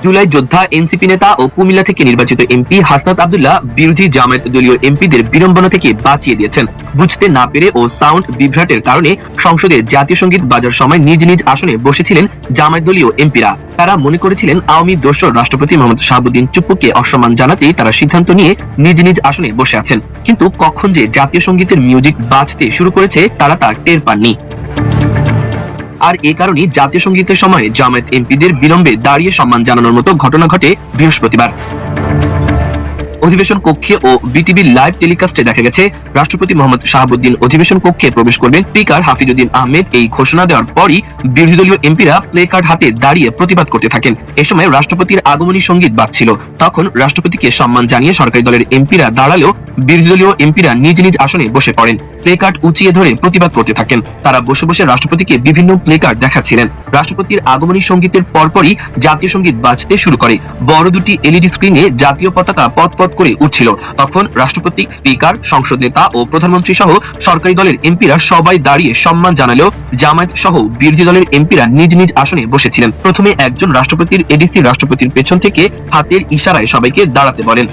জুলাই যোদ্ধা এনসিপি নেতা ও কুমিল্লা থেকে নির্বাচিত এমপি হাসনাত আব্দুল্লাহ বিরোধী জামায়াত দলীয় এমপিদের বিড়ম্বনা থেকে বাঁচিয়ে দিয়েছেন। বুঝতে না পেরে ও সাউন্ড বিভ্রাটের কারণে সংসদে জাতীয় সঙ্গীত বাজার সময় নিজ নিজ আসনে বসেছিলেন জামায়াত দলীয় এমপিরা। তারা মনে করেছিলেন আওয়ামী দোসর রাষ্ট্রপতি মোহাম্মদ শাহাবুদ্দিন চুপ্পুকে অসম্মান জানাতেই তারা সিদ্ধান্ত নিয়ে নিজ নিজ আসনে বসে আছেন, কিন্তু কখন যে জাতীয় সঙ্গীতের মিউজিক বাজতে শুরু করেছে তারা তা টের পাননি। আর এই কারণেই জাতীয় সঙ্গীতের সময় জামায়াত এমপিদের বিলম্বে দাঁড়িয়ে সম্মান জানানোর মতো ঘটনা ঘটে বৃহস্পতিবার। অধিবেশন কক্ষে ও বিটিভির লাইভ টেলিকাস্টে দেখা গেছে রাষ্ট্রপতি মোহাম্মদ শাহাবুদ্দিন অধিবেশন কক্ষে প্রবেশ করবেন। স্পিকার হাফিজউদ্দিন আহমেদ এই ঘোষণা দেওয়ার পরই বিরোধী দলীয় এমপিরা প্লে কার্ড হাতে দাঁড়িয়ে প্রতিবাদ করতে থাকেন। এ সময় রাষ্ট্রপতির আগমনী সঙ্গীত বাজছিল। তখন রাষ্ট্রপতিকে সম্মান জানিয়ে সরকারি দলের এমপিরা দাঁড়ালেও বিরোধী দলীয় এমপিরা নিজ নিজ আসনে বসে পড়েন। প্লে কার্ড উঁচিয়ে ধরে প্রতিবাদ করতে থাকেন। তারা বসে বসে রাষ্ট্রপতিকে বিভিন্ন প্লে কার্ড দেখাচ্ছিলেন। রাষ্ট্রপতির আগমনী সঙ্গীতের পরপরই জাতীয় সঙ্গীত বাজতে শুরু করে। বড় দুটি এলইডি স্ক্রিনে জাতীয় পতাকা পথ পথ করে উঠছিল। তখন রাষ্ট্রপতি, স্পিকার, সংসদ নেতা ও প্রধানমন্ত্রী সহ সরকারি দলের এমপিরা সবাই দাঁড়িয়ে সম্মান জানালেও জামায়াত সহ বিরোধী দলের এমপিরা নিজ নিজ আসনে বসেছিলেন। প্রথমে একজন রাষ্ট্রপতির এডিসি রাষ্ট্রপতির পেছন থেকে হাতের ইশারায় সবাইকে দাঁড়াতে বলেন।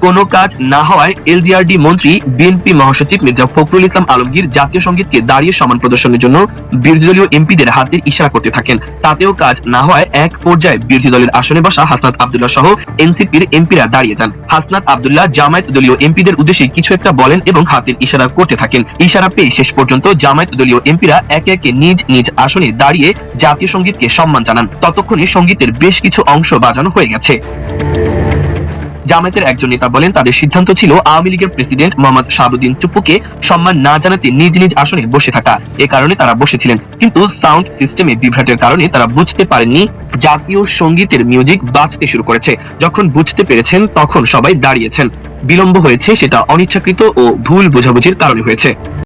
কোনো কাজ না হওয়ায় এলজিআরডি মন্ত্রী বিএনপি মহাসচিব মির্জা ফখরুল ইসলাম আলমগীর জাতীয় সঙ্গীতকে দাঁড়িয়ে সম্মান প্রদর্শনের জন্য বিরোধী দলীয় এমপিদের হাতের ইশারা করতে থাকেন। তাতেও কাজ না হওয়ায় এক পর্যায়ে বিরোধী দলের আসনে বসা হাসনাত আব্দুল্লাহ সহ এনসিপির এমপিরা দাঁড়িয়ে যান। হাসনাত আব্দুল্লাহ জামায়াত দলীয় এমপিদের উদ্দেশ্যে কিছু একটা বলেন এবং হাতের ইশারা করতে থাকেন। ইশারা পেয়ে শেষ পর্যন্ত জামায়াত দলীয় এমপিরা একে একে নিজ নিজ আসনে দাঁড়িয়ে জাতীয় সঙ্গীতকে সম্মান জানান। ততক্ষণে সঙ্গীতের বেশ কিছু অংশ বাজানো হয়ে গেছে। জামায়াতের একজন নেতা বলেন, তাদের সিদ্ধান্ত ছিল আওয়ামী লীগের প্রেসিডেন্ট মোহাম্মদ শাহাবুদ্দিন চুপ্পুকে সম্মান না জানাতে নিজ নিজ আসনে বসে থাকা। এ কারণে তারা বসেছিলেন, কিন্তু সাউন্ড সিস্টেমে বিভ্রাটের কারণে তারা বুঝতে পারেননি জাতীয় সঙ্গীতের মিউজিক বাজতে শুরু করেছে। যখন বুঝতে পেরেছেন তখন সবাই দাঁড়িয়েছেন। বিলম্ব হয়েছে সেটা অনিচ্ছাকৃত ও ভুল বোঝাবুঝির কারণে হয়েছে।